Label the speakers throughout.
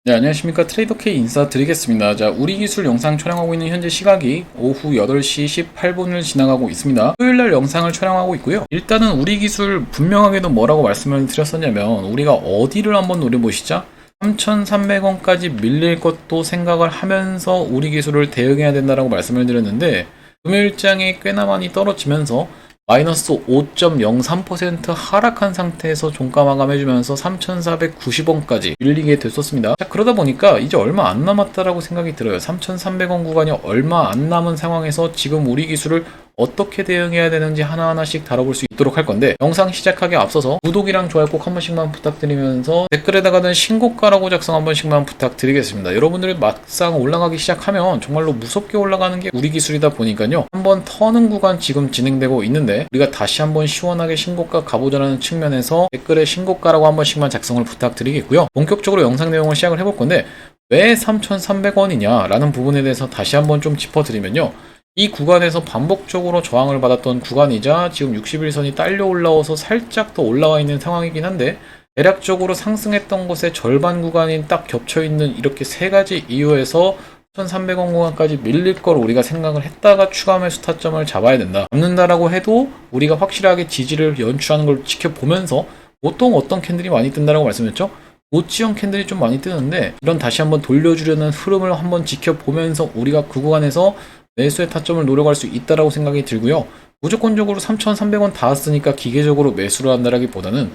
Speaker 1: 네, 안녕하십니까. 트레이더 K 인사드리겠습니다. 자, 우리 기술 영상 촬영하고 있는 현재 시각이 오후 8시 18분을 지나가고 있습니다. 토요일날 영상을 촬영하고 있고요. 일단은 우리 기술 분명하게도 뭐라고 말씀을 드렸었냐면 우리가 어디를 한번 노려보시자 3,300원까지 밀릴 것도 생각을 하면서 우리 기술을 대응해야 된다라고 말씀을 드렸는데 금요일장이 꽤나 많이 떨어지면서 마이너스 5.03% 하락한 상태에서 종가 마감해주면서 3,490원까지 밀리게 됐었습니다. 자, 그러다 보니까 이제 얼마 안 남았다라고 생각이 들어요. 3,300원 구간이 얼마 안 남은 상황에서 지금 우리 기술을 어떻게 대응해야 되는지 하나하나씩 다뤄볼 수 있도록 할 건데, 영상 시작하기 앞서서 구독이랑 좋아요 꼭 한 번씩만 부탁드리면서 댓글에다가는 신고가라고 작성 한 번씩만 부탁드리겠습니다. 여러분들이 막상 올라가기 시작하면 정말로 무섭게 올라가는 게 우리 기술이다 보니까요, 한번 터는 구간 지금 진행되고 있는데 우리가 다시 한번 시원하게 신고가 가보자는 측면에서 댓글에 신고가라고 한 번씩만 작성을 부탁드리겠고요. 본격적으로 영상 내용을 시작을 해볼 건데, 왜 3,300원이냐 라는 부분에 대해서 다시 한번 좀 짚어드리면요, 이 구간에서 반복적으로 저항을 받았던 구간이자 지금 60일선이 딸려 올라와서 살짝 더 올라와 있는 상황이긴 한데, 대략적으로 상승했던 곳의 절반 구간이 딱 겹쳐있는 이렇게 세 가지 이유에서 1,300원 구간까지 밀릴 걸 우리가 생각을 했다가 추가 매수 타점을 잡아야 된다. 잡는다라고 해도 우리가 확실하게 지지를 연출하는 걸 지켜보면서, 보통 어떤 캔들이 많이 뜬다라고 말씀드렸죠? 모찌형 캔들이 좀 많이 뜨는데, 이런 다시 한번 돌려주려는 흐름을 한번 지켜보면서 우리가 그 구간에서 매수의 타점을 노려갈 수 있다라고 생각이 들고요. 무조건적으로 3,300원 닿았으니까 기계적으로 매수를 한다라기보다는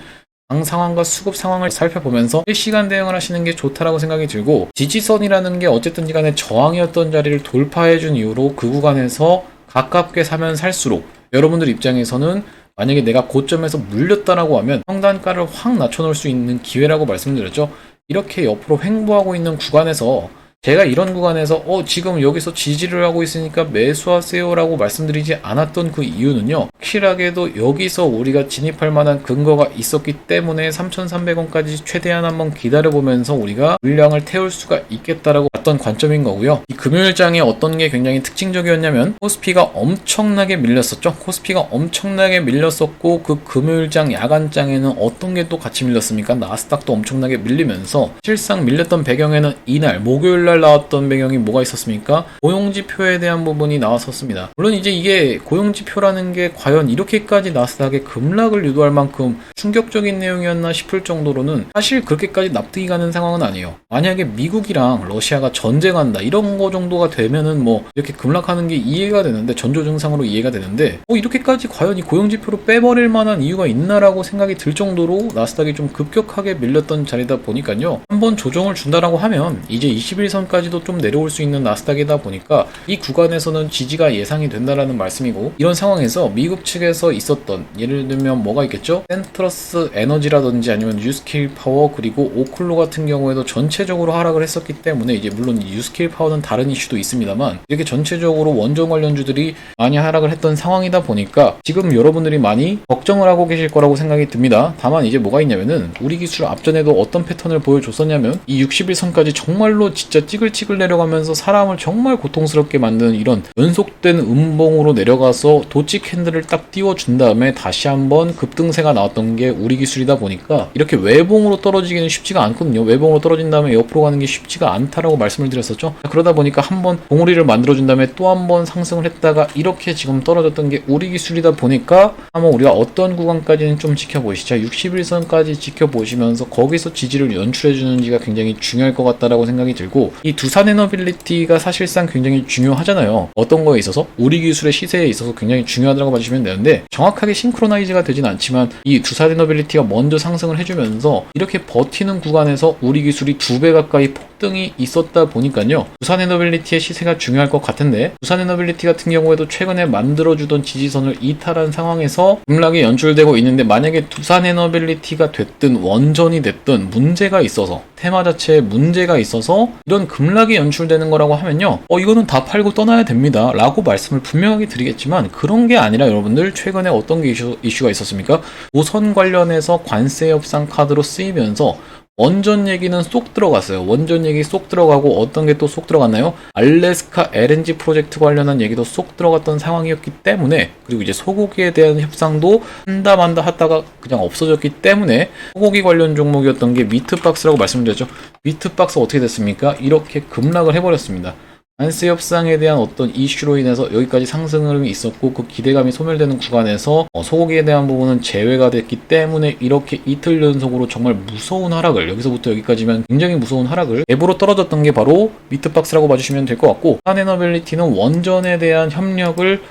Speaker 1: 장 상황과 수급 상황을 살펴보면서 실시간 대응을 하시는 게 좋다라고 생각이 들고, 지지선이라는 게 어쨌든지 간에 저항이었던 자리를 돌파해준 이후로 그 구간에서 가깝게 사면 살수록 여러분들 입장에서는 만약에 내가 고점에서 물렸다라고 하면 평단가를 확 낮춰놓을 수 있는 기회라고 말씀드렸죠. 이렇게 옆으로 횡보하고 있는 구간에서 제가 이런 구간에서 지금 여기서 지지를 하고 있으니까 매수하세요 라고 말씀드리지 않았던 그 이유는요, 확실하게도 여기서 우리가 진입할 만한 근거가 있었기 때문에 3,300원까지 최대한 한번 기다려보면서 우리가 물량을 태울 수가 있겠다라고 봤던 관점인 거고요. 이 금요일장에 어떤 게 굉장히 특징적이었냐면 코스피가 엄청나게 밀렸었죠. 코스피가 엄청나게 밀렸었고, 그 금요일장 야간장에는 어떤 게 또 같이 밀렸습니까? 나스닥도 엄청나게 밀리면서, 실상 밀렸던 배경에는 이날 목요일 나왔던 배경이 뭐가 있었습니까? 고용지표에 대한 부분이 나왔었습니다. 물론 이제 이게 고용지표라는 게 과연 이렇게까지 나스닥의 급락을 유도할 만큼 충격적인 내용이었나 싶을 정도로는 사실 그렇게까지 납득이 가는 상황은 아니에요. 만약에 미국이랑 러시아가 전쟁한다 이런 거 정도가 되면은 뭐 이렇게 급락하는 게 이해가 되는데, 전조 증상으로 이해가 되는데, 이렇게까지 과연 이 고용지표로 빼버릴 만한 이유가 있나라고 생각이 들 정도로 나스닥이 좀 급격하게 밀렸던 자리다 보니까요, 한번 조정을 준다라고 하면 이제 21선 까지도 좀 내려올 수 있는 나스닥이다 보니까 이 구간에서는 지지가 예상이 된다라는 말씀이고, 이런 상황에서 미국 측에서 있었던, 예를 들면 뭐가 있겠죠? 센트러스 에너지라든지 아니면 뉴스킬 파워, 그리고 오클로 같은 경우에도 전체적으로 하락을 했었기 때문에, 이제 물론 뉴스킬 파워는 다른 이슈도 있습니다만 이렇게 전체적으로 원전 관련주들이 많이 하락을 했던 상황이다 보니까 지금 여러분들이 많이 걱정을 하고 계실 거라고 생각이 듭니다. 다만 이제 뭐가 있냐면은, 우리 기술 앞전에도 어떤 패턴을 보여줬었냐면, 이 60일선까지 정말로 진짜 찌글찌글 내려가면서 사람을 정말 고통스럽게 만드는 이런 연속된 음봉으로 내려가서 도치 캔들을 딱 띄워준 다음에 다시 한번 급등세가 나왔던 게 우리 기술이다 보니까, 이렇게 외봉으로 떨어지기는 쉽지가 않거든요. 외봉으로 떨어진 다음에 옆으로 가는 게 쉽지가 않다라고 말씀을 드렸었죠. 그러다 보니까 한번 봉우리를 만들어준 다음에 또 한번 상승을 했다가 이렇게 지금 떨어졌던 게 우리 기술이다 보니까, 한번 우리가 어떤 구간까지는 좀 지켜보시죠. 61선까지 지켜보시면서 거기서 지지를 연출해 주는지가 굉장히 중요할 것 같다라고 생각이 들고, 이 두산 에너빌리티가 사실상 굉장히 중요하잖아요. 어떤 거에 있어서? 우리 기술의 시세에 있어서 굉장히 중요하다고 봐주시면 되는데, 정확하게 싱크로나이즈가 되진 않지만 이 두산 에너빌리티가 먼저 상승을 해주면서 이렇게 버티는 구간에서 우리 기술이 2배 가까이 폭등이 있었다 보니까요, 두산 에너빌리티의 시세가 중요할 것 같은데, 두산 에너빌리티 같은 경우에도 최근에 만들어주던 지지선을 이탈한 상황에서 급락이 연출되고 있는데, 만약에 두산 에너빌리티가 됐든 원전이 됐든 문제가 있어서, 테마 자체에 문제가 있어서 이런 급락이 연출되는 거라고 하면요, 이거는 다 팔고 떠나야 됩니다 라고 말씀을 분명하게 드리겠지만, 그런 게 아니라 여러분들, 최근에 어떤 게 이슈가 있었습니까? 우선 관련해서 관세 협상 카드로 쓰이면서 원전 얘기는 쏙 들어갔어요. 원전 얘기 쏙 들어가고 어떤 게 또 쏙 들어갔나요? 알래스카 LNG 프로젝트 관련한 얘기도 쏙 들어갔던 상황이었기 때문에, 그리고 이제 소고기에 대한 협상도 한다 만다 하다가 그냥 없어졌기 때문에 소고기 관련 종목이었던 게 미트박스라고 말씀드렸죠. 미트박스 어떻게 됐습니까? 이렇게 급락을 해버렸습니다. 안세 협상에 대한 어떤 이슈로 인해서 여기까지 상승 흐름이 있었고 그 기대감이 소멸되는 구간에서 소고기에 대한 부분은 제외가 됐기 때문에 이렇게 이틀 연속으로 정말 무서운 하락을, 여기서부터 여기까지면 굉장히 무서운 하락을 앱으로 떨어졌던 게 바로 미트박스라고 봐주시면 될 것 같고, 한에너빌리티는 원전에 대한 협력을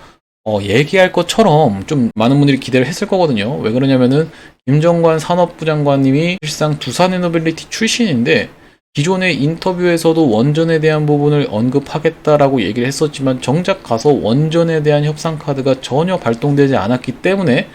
Speaker 1: 얘기할 것처럼 좀 많은 분들이 기대를 했을 거거든요. 왜 그러냐면은 김정관 산업부 장관님이 실상 두산에너빌리티 출신인데 기존의 인터뷰에서도 원전에 대한 부분을 언급하겠다라고 얘기를 했었지만 정작 가서 원전에 대한 협상 카드가 전혀 발동되지 않았기 때문에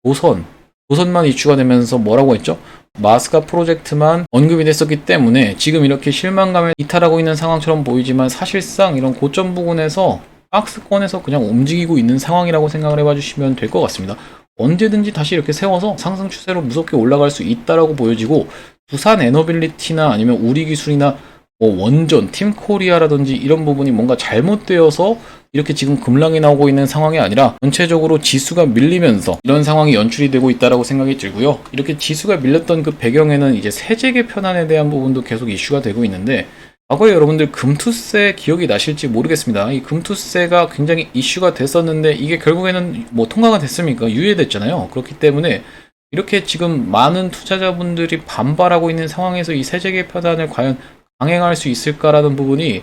Speaker 1: 도선만 이슈가 되면서 뭐라고 했죠? 마스카 프로젝트만 언급이 됐었기 때문에 지금 이렇게 실망감에 이탈하고 있는 상황처럼 보이지만 사실상 이런 고점 부근에서 박스권에서 그냥 움직이고 있는 상황이라고 생각을 해봐 주시면 될 것 같습니다. 언제든지 다시 이렇게 세워서 상승 추세로 무섭게 올라갈 수 있다라고 보여지고, 두산 에너빌리티나 아니면 우리기술이나 원전, 팀코리아라든지 이런 부분이 뭔가 잘못되어서 이렇게 지금 급락이 나오고 있는 상황이 아니라 전체적으로 지수가 밀리면서 이런 상황이 연출이 되고 있다라고 생각이 들고요. 이렇게 지수가 밀렸던 그 배경에는 이제 세제 개편안에 대한 부분도 계속 이슈가 되고 있는데, 과거에 여러분들 금투세 기억이 나실지 모르겠습니다. 이 금투세가 굉장히 이슈가 됐었는데 이게 결국에는 뭐 통과가 됐습니까? 유예됐잖아요. 그렇기 때문에 이렇게 지금 많은 투자자분들이 반발하고 있는 상황에서 이 세제 개편안을 과연 강행할 수 있을까라는 부분이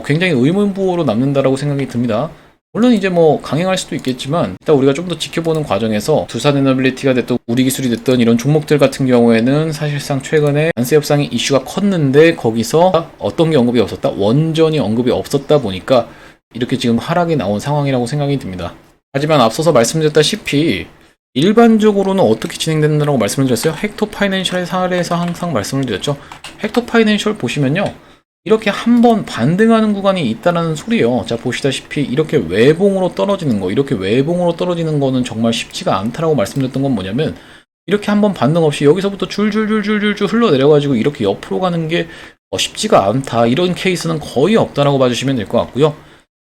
Speaker 1: 굉장히 의문부호로 남는다라고 생각이 듭니다. 물론 이제 뭐 강행할 수도 있겠지만 일단 우리가 좀 더 지켜보는 과정에서 두산에너빌리티가 됐든 우리기술이 됐든 이런 종목들 같은 경우에는 사실상 최근에 안세 협상이 이슈가 컸는데 거기서 어떤 게 언급이 없었다? 원전이 언급이 없었다 보니까 이렇게 지금 하락이 나온 상황이라고 생각이 듭니다. 하지만 앞서서 말씀드렸다시피 일반적으로는 어떻게 진행된다고 말씀을 드렸어요? 헥토파이낸셜의 사례에서 항상 말씀을 드렸죠. 헥토파이낸셜 보시면요, 이렇게 한번 반등하는 구간이 있다는 소리예요. 자, 보시다시피 이렇게 외봉으로 떨어지는 거, 이렇게 외봉으로 떨어지는 거는 정말 쉽지가 않다라고 말씀드렸던 건 뭐냐면, 이렇게 한번 반등 없이 여기서부터 줄줄줄줄줄 흘러내려가지고 이렇게 옆으로 가는 게 쉽지가 않다, 이런 케이스는 거의 없다라고 봐주시면 될 것 같고요.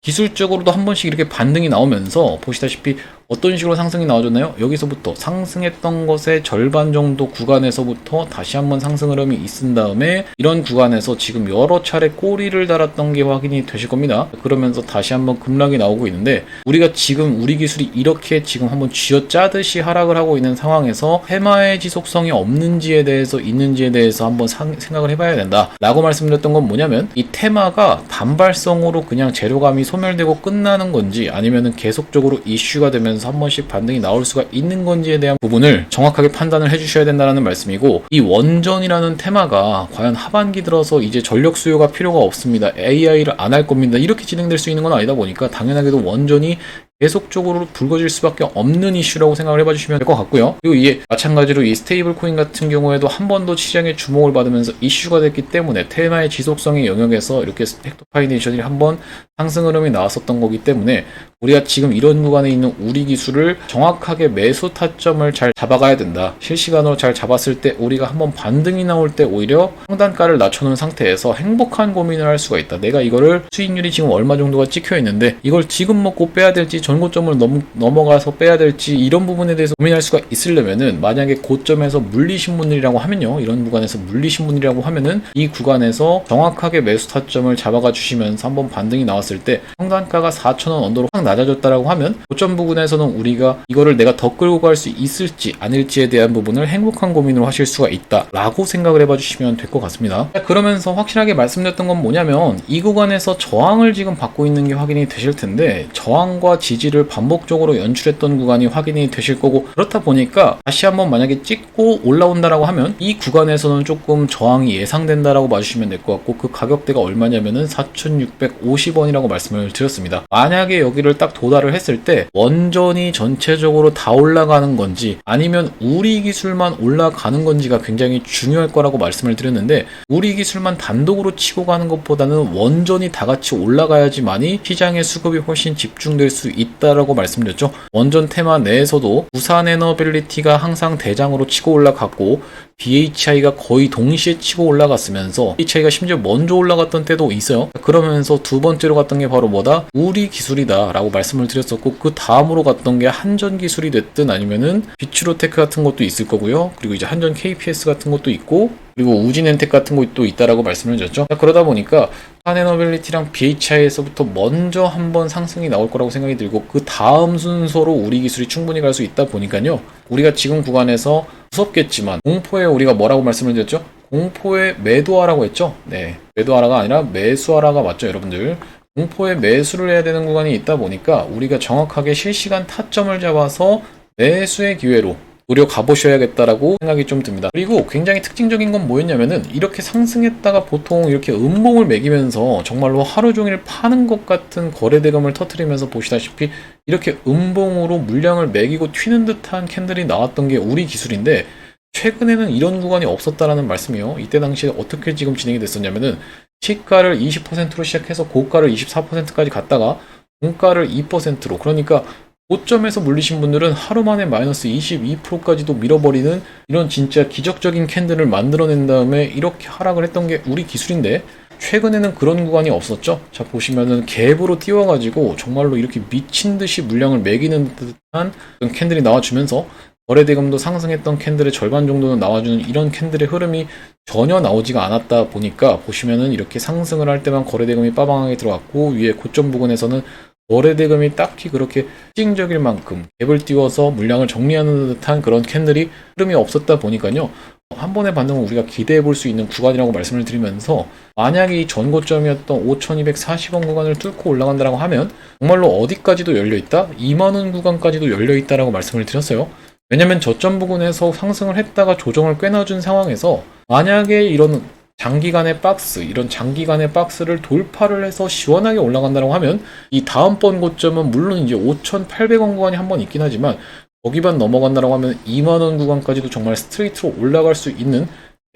Speaker 1: 기술적으로도 한 번씩 이렇게 반등이 나오면서 보시다시피 어떤 식으로 상승이 나와줬나요? 여기서부터 상승했던 것의 절반 정도 구간에서부터 다시 한번 상승 흐름이 있은 다음에 이런 구간에서 지금 여러 차례 꼬리를 달았던 게 확인이 되실 겁니다. 그러면서 다시 한번 급락이 나오고 있는데, 우리가 지금 우리 기술이 이렇게 지금 한번 쥐어짜듯이 하락을 하고 있는 상황에서 테마의 지속성이 없는지에 대해서 있는지에 대해서 한번 생각을 해봐야 된다 라고 말씀드렸던 건 뭐냐면, 이 테마가 단발성으로 그냥 재료감이 소멸되고 끝나는 건지 아니면은 계속적으로 이슈가 되면서 한 번씩 반등이 나올 수가 있는 건지에 대한 부분을 정확하게 판단을 해주셔야 된다는 말씀이고, 이 원전이라는 테마가 과연 하반기 들어서 이제 전력 수요가 필요가 없습니다, AI를 안 할 겁니다, 이렇게 진행될 수 있는 건 아니다 보니까 당연하게도 원전이 계속적으로 불거질 수밖에 없는 이슈라고 생각을 해봐 주시면 될 것 같고요. 그리고 이게 마찬가지로 이 스테이블 코인 같은 경우에도 한 번 더 시장의 주목을 받으면서 이슈가 됐기 때문에 테마의 지속성의 영역에서 이렇게 헥토파이네이션이 한번 상승 흐름이 나왔었던 거기 때문에 우리가 지금 이런 구간에 있는 우리 기술을 정확하게 매수 타점을 잘 잡아가야 된다. 실시간으로 잘 잡았을 때 우리가 한번 반등이 나올 때 오히려 상단가를 낮춰놓은 상태에서 행복한 고민을 할 수가 있다. 내가 이거를 수익률이 지금 얼마 정도가 찍혀 있는데 이걸 지금 먹고 빼야 될지 전고점을 넘어가서 빼야 될지 이런 부분에 대해서 고민할 수가 있으려면은, 만약에 고점에서 물리신 분들이라고 하면요, 이런 구간에서 물리신 분들이라고 하면은 이 구간에서 정확하게 매수 타점을 잡아가 주시면서 한번 반등이 나왔을 때 상단가가 4,000원 언더로 확 낮아졌다라고 하면 고점 부분에서는 우리가 이거를 내가 더 끌고 갈 수 있을지 아닐지에 대한 부분을 행복한 고민으로 하실 수가 있다 라고 생각을 해봐 주시면 될 것 같습니다. 그러면서 확실하게 말씀드렸던 건 뭐냐면, 이 구간에서 저항을 지금 받고 있는 게 확인이 되실 텐데, 저항과 지지를 반복적으로 연출했던 구간이 확인이 되실 거고, 그렇다 보니까 다시 한번 만약에 찍고 올라온다라고 하면 이 구간에서는 조금 저항이 예상된다라고 봐주시면 될 것 같고, 그 가격대가 얼마냐면은 4,650원이라고 말씀을 드렸습니다. 만약에 여기를 딱 도달을 했을 때 원전이 전체적으로 다 올라가는 건지 아니면 우리 기술만 올라가는 건지가 굉장히 중요할 거라고 말씀을 드렸는데, 우리 기술만 단독으로 치고 가는 것보다는 원전이 다 같이 올라가야지만이 시장의 수급이 훨씬 집중될 수 있다 있다라고 말씀드렸죠. 원전 테마 내에서도 부산 에너빌리티가 항상 대장으로 치고 올라갔고 BHI가 거의 동시에 치고 올라갔으면서 BHI가 심지어 먼저 올라갔던 때도 있어요. 그러면서 두 번째로 갔던 게 바로 뭐다? 우리 기술이다 라고 말씀을 드렸었고, 그 다음으로 갔던 게 한전 기술이 됐든 아니면은 비추로테크 같은 것도 있을 거고요. 그리고 이제 한전 KPS 같은 것도 있고, 그리고 우진엔텍 같은 것도 있다라고 말씀을 드렸죠. 그러다 보니까 한에너빌리티랑 BHI에서부터 먼저 한번 상승이 나올 거라고 생각이 들고, 그 다음 순서로 우리 기술이 충분히 갈 수 있다 보니까요. 우리가 지금 구간에서 무섭겠지만 공포에 우리가 뭐라고 말씀을 드렸죠? 공포에 매도하라고 했죠? 네, 매도하라가 아니라 매수하라가 맞죠, 여러분들? 공포에 매수를 해야 되는 구간이 있다 보니까 우리가 정확하게 실시간 타점을 잡아서 매수의 기회로 노려가 보셔야겠다라고 생각이 좀 듭니다. 그리고 굉장히 특징적인 건 뭐였냐면은, 이렇게 상승했다가 보통 이렇게 음봉을 매기면서 정말로 하루 종일 파는 것 같은 거래대금을 터트리면서 보시다시피 이렇게 음봉으로 물량을 매기고 튀는 듯한 캔들이 나왔던 게 우리 기술인데, 최근에는 이런 구간이 없었다라는 말씀이요. 이때 당시에 어떻게 지금 진행이 됐었냐면은, 시가를 20%로 시작해서 고가를 24%까지 갔다가 종가를 2%로, 그러니까 고점에서 물리신 분들은 하루 만에 마이너스 22%까지도 밀어버리는 이런 진짜 기적적인 캔들을 만들어낸 다음에 이렇게 하락을 했던 게 우리 기술인데, 최근에는 그런 구간이 없었죠. 자, 보시면은 갭으로 띄워가지고 정말로 이렇게 미친 듯이 물량을 매기는 듯한 그런 캔들이 나와주면서 거래대금도 상승했던 캔들의 절반 정도는 나와주는 이런 캔들의 흐름이 전혀 나오지가 않았다 보니까, 보시면은 이렇게 상승을 할 때만 거래대금이 빠방하게 들어갔고, 위에 고점 부근에서는 거래대금이 딱히 그렇게 특징적일 만큼 갭을 띄워서 물량을 정리하는 듯한 그런 캔들이 흐름이 없었다 보니까요. 한 번의 반등을 우리가 기대해 볼 수 있는 구간이라고 말씀을 드리면서, 만약에 이 전고점이었던 5,240원 구간을 뚫고 올라간다고 하면 정말로 어디까지도 열려있다? 2만원 구간까지도 열려있다라고 말씀을 드렸어요. 왜냐면 저점 부근에서 상승을 했다가 조정을 꽤나 준 상황에서 만약에 이런 장기간의 박스, 이런 장기간의 박스를 돌파를 해서 시원하게 올라간다고 하면 이 다음번 고점은 물론 이제 5,800원 구간이 한 번 있긴 하지만 거기만 넘어간다고 하면 2만원 구간까지도 정말 스트레이트로 올라갈 수 있는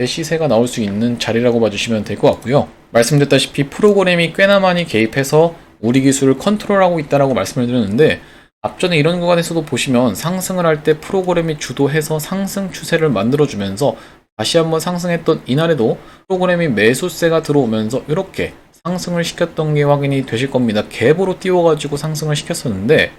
Speaker 1: 시세가 나올 수 있는 자리라고 봐주시면 될 것 같고요. 말씀드렸다시피 프로그램이 꽤나 많이 개입해서 우리 기술을 컨트롤하고 있다라고 말씀을 드렸는데, 앞전에 이런 구간에서도 보시면 상승을 할 때 프로그램이 주도해서 상승 추세를 만들어주면서 다시 한번 상승했던 이날에도 프로그램이 매수세가 들어오면서 이렇게 상승을 시켰던 게 확인이 되실 겁니다. 갭으로 띄워가지고 상승을 시켰었는데,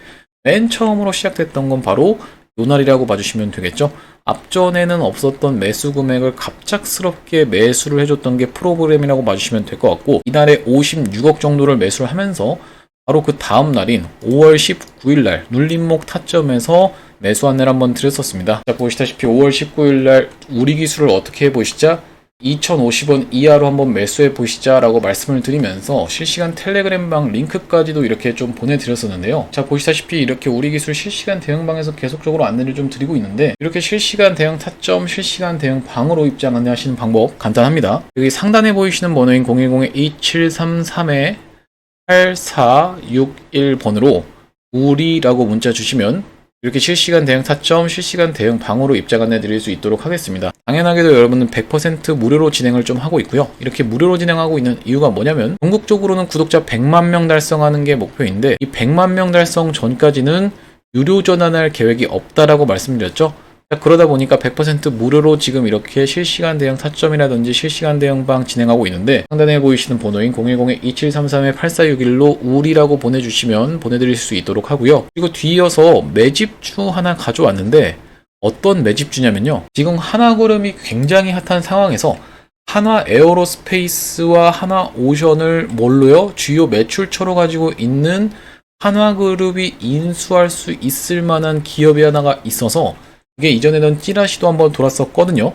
Speaker 1: 맨 처음으로 시작됐던 건 바로 요 날이라고 봐주시면 되겠죠. 앞전에는 없었던 매수 금액을 갑작스럽게 매수를 해줬던 게 프로그램이라고 봐주시면 될 것 같고, 이날에 56억 정도를 매수를 하면서 바로 그 다음 날인 5월 19일 날 눌림목 타점에서 매수 안내를 한번 드렸었습니다. 자, 보시다시피 5월 19일 날 우리 기술을 어떻게 해보시자? 2,050원 이하로 한번 매수해 보시자 라고 말씀을 드리면서 실시간 텔레그램방 링크까지도 이렇게 좀 보내드렸었는데요. 자, 보시다시피 이렇게 우리 기술 실시간 대응방에서 계속적으로 안내를 좀 드리고 있는데, 이렇게 실시간 대응 타점, 실시간 대응 방으로 입장 안내하시는 방법 간단합니다. 여기 상단에 보이시는 번호인 010-2733-8461번으로 우리라고 문자 주시면 이렇게 실시간 대응 타점, 실시간 대응 방으로 입장 안내 드릴 수 있도록 하겠습니다. 당연하게도 여러분은 100% 무료로 진행을 좀 하고 있고요. 이렇게 무료로 진행하고 있는 이유가 뭐냐면, 전국적으로는 구독자 100만 명 달성하는 게 목표인데, 이 100만 명 달성 전까지는 유료 전환할 계획이 없다라고 말씀드렸죠. 그러다 보니까 100% 무료로 지금 이렇게 실시간 대응 타점이라든지 실시간 대응방 진행하고 있는데, 상단에 보이시는 번호인 010-2733-8461로 우리라고 보내주시면 보내드릴 수 있도록 하고요. 그리고 뒤이어서 매집주 하나 가져왔는데, 어떤 매집주냐면요, 지금 하나그룹이 굉장히 핫한 상황에서 하나 에어로스페이스와 하나 오션을 뭘로요? 주요 매출처로 가지고 있는 한화그룹이 인수할 수 있을 만한 기업이 하나가 있어서, 이게 이전에는 찌라시도 한번 돌았었거든요.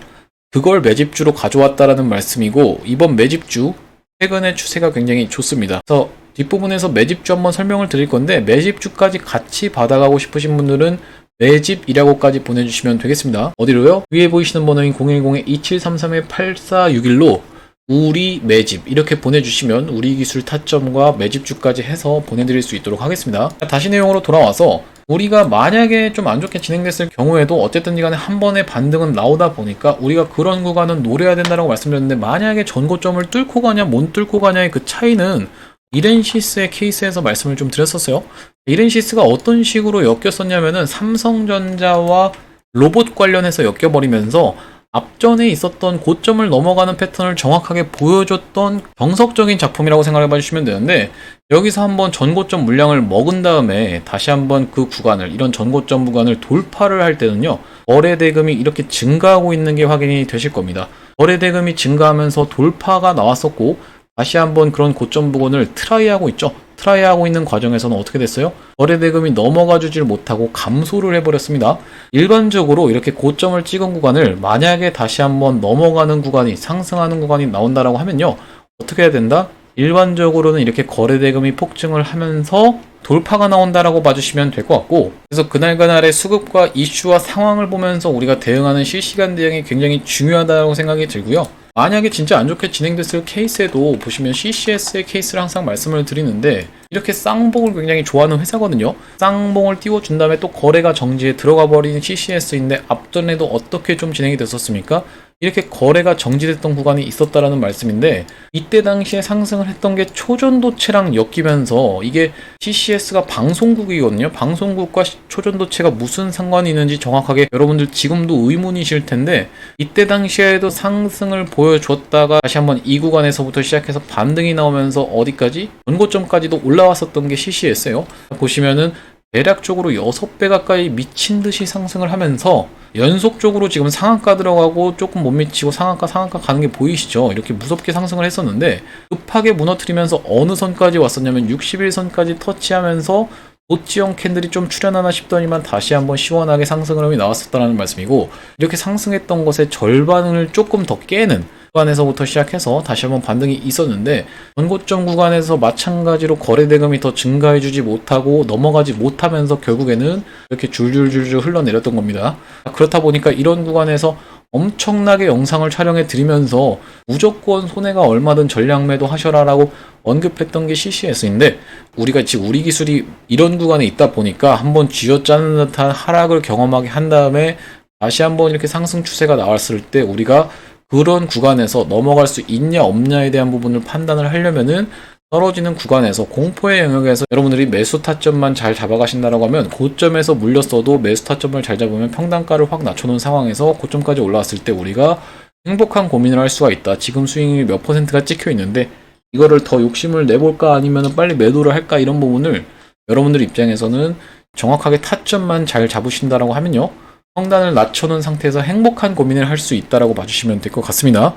Speaker 1: 그걸 매집주로 가져왔다라는 말씀이고, 이번 매집주 최근의 추세가 굉장히 좋습니다. 그래서 뒷부분에서 매집주 한번 설명을 드릴 건데, 매집주까지 같이 받아가고 싶으신 분들은 매집이라고까지 보내주시면 되겠습니다. 어디로요? 위에 보이시는 번호인 010-2733-8461로 우리 매집 이렇게 보내주시면 우리 기술 타점과 매집주까지 해서 보내드릴 수 있도록 하겠습니다. 다시 내용으로 돌아와서, 우리가 만약에 좀 안 좋게 진행됐을 경우에도 어쨌든 간에 한 번의 반등은 나오다 보니까 우리가 그런 구간은 노려야 된다고 말씀드렸는데, 만약에 전고점을 뚫고 가냐 못 뚫고 가냐의 그 차이는 이렌시스의 케이스에서 말씀을 좀 드렸었어요. 이렌시스가 어떤 식으로 엮였었냐면은 삼성전자와 로봇 관련해서 엮여버리면서 앞전에 있었던 고점을 넘어가는 패턴을 정확하게 보여줬던 정석적인 작품이라고 생각해 봐주시면 되는데, 여기서 한번 전고점 물량을 먹은 다음에 다시 한번 그 구간을, 이런 전고점 구간을 돌파를 할 때는요, 거래 대금이 이렇게 증가하고 있는 게 확인이 되실 겁니다. 거래 대금이 증가하면서 돌파가 나왔었고, 다시 한번 그런 고점 부근을 트라이하고 있죠. 트라이하고 있는 과정에서는 어떻게 됐어요? 거래 대금이 넘어가 주질 못하고 감소를 해버렸습니다. 일반적으로 이렇게 고점을 찍은 구간을 만약에 다시 한번 넘어가는 구간이, 상승하는 구간이 나온다라고 하면요, 어떻게 해야 된다? 일반적으로는 이렇게 거래 대금이 폭증을 하면서 돌파가 나온다라고 봐주시면 될 것 같고, 그래서 그날그날의 수급과 이슈와 상황을 보면서 우리가 대응하는 실시간 대응이 굉장히 중요하다고 생각이 들고요. 만약에 진짜 안 좋게 진행됐을 케이스에도 보시면 CCS의 케이스를 항상 말씀을 드리는데, 이렇게 쌍봉을 굉장히 좋아하는 회사거든요. 쌍봉을 띄워준 다음에 또 거래가 정지에 들어가 버린 CCS인데, 앞전에도 어떻게 좀 진행이 됐었습니까? 이렇게 거래가 정지됐던 구간이 있었다라는 말씀인데, 이때 당시에 상승을 했던 게 초전도체랑 엮이면서, 이게 CCS가 방송국이거든요. 방송국과 초전도체가 무슨 상관이 있는지 정확하게 여러분들 지금도 의문이실 텐데, 이때 당시에도 상승을 보여줬다가 다시 한번 이 구간에서부터 시작해서 반등이 나오면서 어디까지? 전고점까지도 올라왔었던 게 CCS예요. 보시면은 대략적으로 6배 가까이 미친 듯이 상승을 하면서 연속적으로 지금 상한가 들어가고 조금 못 미치고 상한가 가는 게 보이시죠? 이렇게 무섭게 상승을 했었는데, 급하게 무너뜨리면서 어느 선까지 왔었냐면 61선까지 터치하면서 도치형 캔들이 좀 출현하나 싶더니만 다시 한번 시원하게 상승 흐름이 나왔었다는 말씀이고, 이렇게 상승했던 것의 절반을 조금 더 깨는 구간에서부터 시작해서 다시 한번 반등이 있었는데, 전고점 구간에서 마찬가지로 거래 대금이 더 증가해주지 못하고 넘어가지 못하면서 결국에는 이렇게 줄줄줄줄 흘러내렸던 겁니다. 그렇다 보니까 이런 구간에서 엄청나게 영상을 촬영해 드리면서 무조건 손해가 얼마든 전량 매도 하셔라 라고 언급했던 게 CCS인데, 우리가 지금 우리 기술이 이런 구간에 있다 보니까 한번 쥐어짜는 듯한 하락을 경험하게 한 다음에 다시 한번 이렇게 상승 추세가 나왔을 때, 우리가 그런 구간에서 넘어갈 수 있냐 없냐에 대한 부분을 판단을 하려면은, 떨어지는 구간에서 공포의 영역에서 여러분들이 매수 타점만 잘 잡아가신다라고 하면, 고점에서 물렸어도 매수 타점을 잘 잡으면 평단가를 확 낮춰놓은 상황에서 고점까지 올라왔을 때 우리가 행복한 고민을 할 수가 있다. 지금 수익률이 몇 %가 찍혀 있는데 이거를 더 욕심을 내볼까 아니면 빨리 매도를 할까, 이런 부분을 여러분들 입장에서는 정확하게 타점만 잘 잡으신다라고 하면요, 평단을 낮춰놓은 상태에서 행복한 고민을 할 수 있다라고 봐주시면 될 것 같습니다.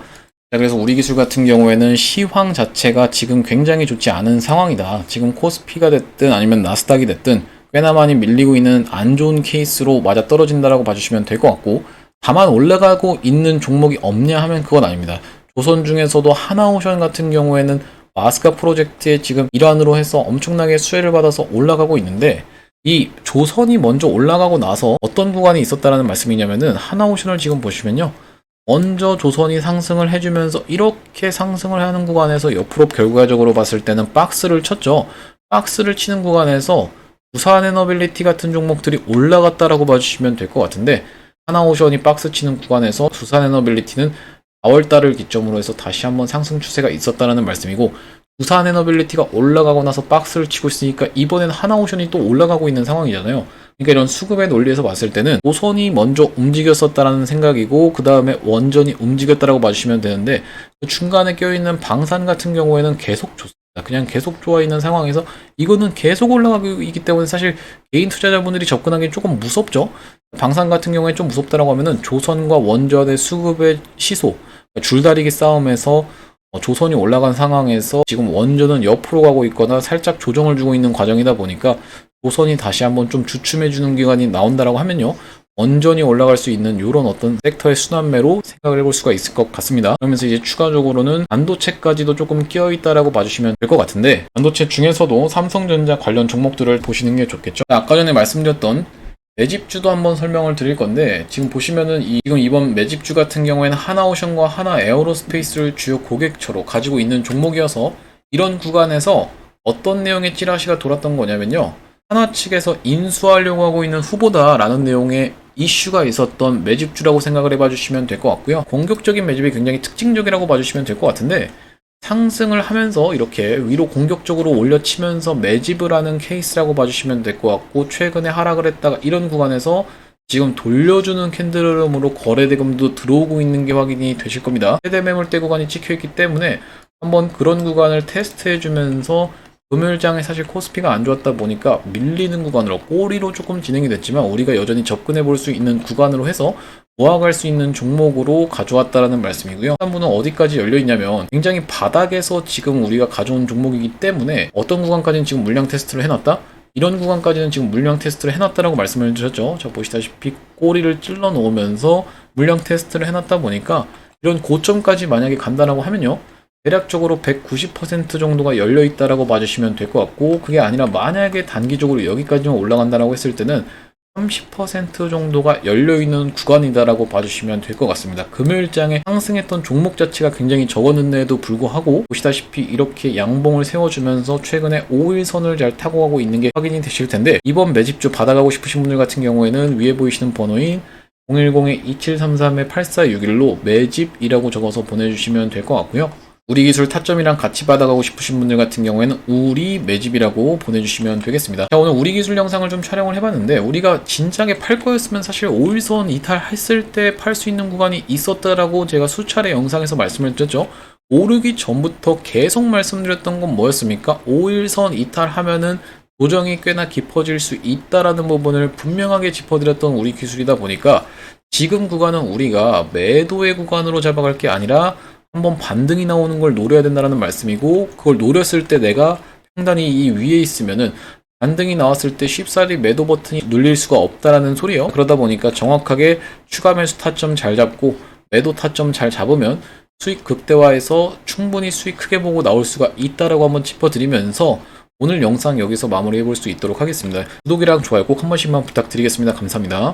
Speaker 1: 자, 그래서 우리 기술 같은 경우에는 시황 자체가 지금 굉장히 좋지 않은 상황이다. 지금 코스피가 됐든 아니면 나스닥이 됐든 꽤나 많이 밀리고 있는 안 좋은 케이스로 맞아 떨어진다라고 봐주시면 될 것 같고, 다만 올라가고 있는 종목이 없냐 하면 그건 아닙니다. 조선 중에서도 하나오션 같은 경우에는 마스카 프로젝트의 지금 일환으로 해서 엄청나게 수혜를 받아서 올라가고 있는데, 이 조선이 먼저 올라가고 나서 어떤 구간이 있었다라는 말씀이냐면은, 하나오션을 지금 보시면요, 먼저 조선이 상승을 해주면서 이렇게 상승을 하는 구간에서 옆으로 결과적으로 봤을 때는 박스를 쳤죠. 박스를 치는 구간에서 두산에너빌리티 같은 종목들이 올라갔다라고 봐주시면 될 것 같은데, 하나오션이 박스 치는 구간에서 두산에너빌리티는 4월달을 기점으로 해서 다시 한번 상승 추세가 있었다는 말씀이고, 두산에너빌리티가 올라가고 나서 박스를 치고 있으니까 이번엔 하나오션이 또 올라가고 있는 상황이잖아요. 그러니까 이런 수급의 논리에서 봤을 때는 조선이 먼저 움직였었다라는 생각이고, 그 다음에 원전이 움직였다라고 봐주시면 되는데, 그 중간에 껴있는 방산 같은 경우에는 계속 좋습니다. 그냥 계속 좋아 있는 상황에서 이거는 계속 올라가고 있기 때문에 사실 개인 투자자분들이 접근하기 조금 무섭죠. 방산 같은 경우에 좀 무섭다라고 하면은 조선과 원전의 수급의 시소, 줄다리기 싸움에서 조선이 올라간 상황에서 지금 원전은 옆으로 가고 있거나 살짝 조정을 주고 있는 과정이다 보니까, 조선이 다시 한번 좀 주춤해주는 기간이 나온다라고 하면요, 원전이 올라갈 수 있는 이런 어떤 섹터의 순환매로 생각을 해볼 수가 있을 것 같습니다. 그러면서 이제 추가적으로는 반도체까지도 조금 끼어있다라고 봐주시면 될 것 같은데, 반도체 중에서도 삼성전자 관련 종목들을 보시는 게 좋겠죠. 아까 전에 말씀드렸던 매집주도 한번 설명을 드릴 건데, 지금 보시면은 지금 이번 매집주 같은 경우에는 하나오션과 하나에어로스페이스를 주요 고객처로 가지고 있는 종목이어서, 이런 구간에서 어떤 내용의 찌라시가 돌았던 거냐면요, 하나 측에서 인수하려고 하고 있는 후보다라는 내용의 이슈가 있었던 매집주라고 생각을 해봐 주시면 될 것 같고요. 공격적인 매집이 굉장히 특징적이라고 봐주시면 될 것 같은데, 상승을 하면서 이렇게 위로 공격적으로 올려치면서 매집을 하는 케이스라고 봐주시면 될 것 같고, 최근에 하락을 했다가 이런 구간에서 지금 돌려주는 캔들 흐름으로 거래대금도 들어오고 있는 게 확인이 되실 겁니다. 최대 매물대 구간이 찍혀있기 때문에 한번 그런 구간을 테스트해주면서, 금요일장에 사실 코스피가 안 좋았다 보니까 밀리는 구간으로 꼬리로 조금 진행이 됐지만 우리가 여전히 접근해 볼 수 있는 구간으로 해서 모아갈 수 있는 종목으로 가져왔다라는 말씀이고요. 한 분은 어디까지 열려 있냐면 굉장히 바닥에서 지금 우리가 가져온 종목이기 때문에 어떤 구간까지는 지금 물량 테스트를 해놨다? 이런 구간까지는 지금 물량 테스트를 해놨다라고 말씀을 드렸죠. 자, 보시다시피 꼬리를 찔러 놓으면서 물량 테스트를 해놨다 보니까 이런 고점까지 만약에 간다라고 하면요, 대략적으로 190% 정도가 열려있다라고 봐주시면 될 것 같고, 그게 아니라 만약에 단기적으로 여기까지만 올라간다라고 했을 때는 30% 정도가 열려있는 구간이다라고 봐주시면 될 것 같습니다. 금요일장에 상승했던 종목 자체가 굉장히 적었는데도 불구하고 보시다시피 이렇게 양봉을 세워주면서 최근에 5일선을 잘 타고 가고 있는 게 확인이 되실 텐데, 이번 매집주 받아가고 싶으신 분들 같은 경우에는 위에 보이시는 번호인 010-2733-8461로 매집이라고 적어서 보내주시면 될 것 같고요. 우리 기술 타점이랑 같이 받아가고 싶으신 분들 같은 경우에는 우리 매집이라고 보내주시면 되겠습니다. 자, 오늘 우리 기술 영상을 좀 촬영을 해봤는데, 우리가 진작에 팔 거였으면 사실 5일선 이탈했을 때 팔 수 있는 구간이 있었다라고 제가 수차례 영상에서 말씀을 드렸죠. 오르기 전부터 계속 말씀드렸던 건 뭐였습니까? 5일선 이탈하면은 조정이 꽤나 깊어질 수 있다라는 부분을 분명하게 짚어드렸던 우리 기술이다 보니까, 지금 구간은 우리가 매도의 구간으로 잡아갈 게 아니라 한번 반등이 나오는 걸 노려야 된다는 말씀이고, 그걸 노렸을 때 내가 평단이 이 위에 있으면은 반등이 나왔을 때 쉽사리 매도 버튼이 눌릴 수가 없다라는 소리예요. 그러다 보니까 정확하게 추가 매수 타점 잘 잡고 매도 타점 잘 잡으면 수익 극대화해서 충분히 수익 크게 보고 나올 수가 있다라고 한번 짚어드리면서 오늘 영상 여기서 마무리해 볼 수 있도록 하겠습니다. 구독이랑 좋아요 꼭 한 번씩만 부탁드리겠습니다. 감사합니다.